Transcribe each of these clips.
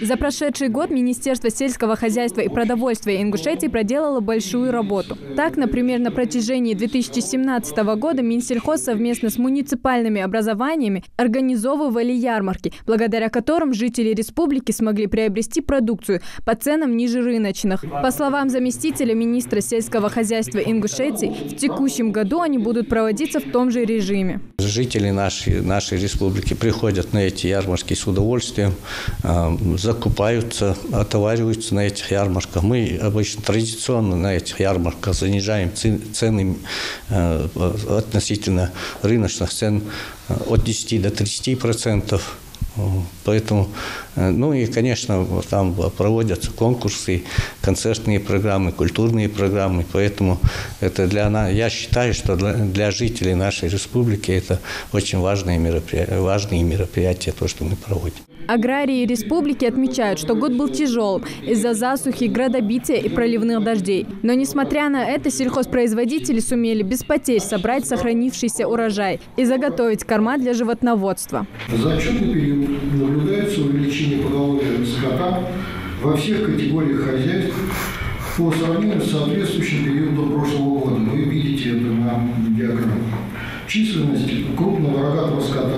За прошедший год Министерство сельского хозяйства и продовольствия Ингушетии проделало большую работу. Так, например, на протяжении 2017 года Минсельхоз совместно с муниципальными образованиями организовывали ярмарки, благодаря которым жители республики смогли приобрести продукцию по ценам ниже рыночных. По словам заместителя министра сельского хозяйства Ингушетии, в текущем году они будут проводиться в том же режиме. Жители нашей республики приходят на эти ярмарки с удовольствием, закупаются, отовариваются на этих ярмарках. Мы обычно традиционно на этих ярмарках занижаем цены относительно рыночных цен от 10 до 30%. Поэтому, ну и, конечно, там проводятся конкурсы, концертные программы, культурные программы. Поэтому это для нас, я считаю, что для жителей нашей республики это очень важные мероприятия, то, что мы проводим. Аграрии республики отмечают, что год был тяжелым из-за засухи, градобития и проливных дождей. Но, несмотря на это, сельхозпроизводители сумели без потерь собрать сохранившийся урожай и заготовить корма для животноводства. За отчетный период наблюдается увеличение поголовья скота во всех категориях хозяйств по сравнению с соответствующим периодом прошлого года. Вы видите это на диаграмме. Численность крупного рогатого скота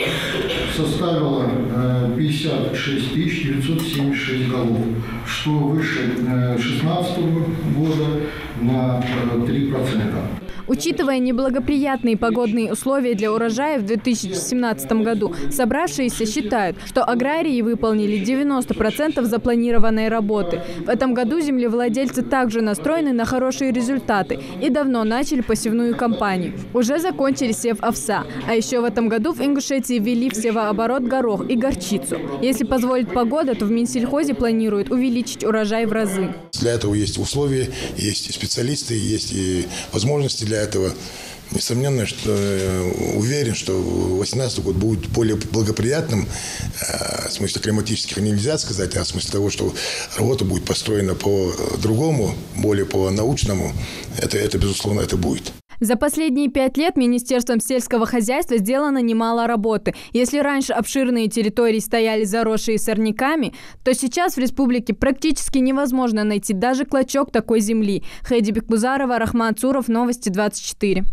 составила 56 976 голов, что выше 2016 года на 3%. Учитывая неблагоприятные погодные условия для урожая в 2017 году, собравшиеся считают, что аграрии выполнили 90% запланированной работы. В этом году землевладельцы также настроены на хорошие результаты и давно начали посевную кампанию. Уже закончили сев овса. А еще в этом году в Ингушетии ввели в севооборот горох и горчицу. Если позволит погода, то в Минсельхозе планируют увеличить урожай в разы. Для этого есть условия, есть и специалисты, есть и возможности для этого. Несомненно, что уверен, что 2018 год будет более благоприятным, в смысле климатических нельзя сказать, а в смысле того, что работа будет построена по-другому, более по-научному, это безусловно, это будет. За последние 5 лет Министерством сельского хозяйства сделано немало работы. Если раньше обширные территории стояли заросшие сорняками, то сейчас в республике практически невозможно найти даже клочок такой земли. Хейди Бекбузарова, Рахман Цуров, Новости 24.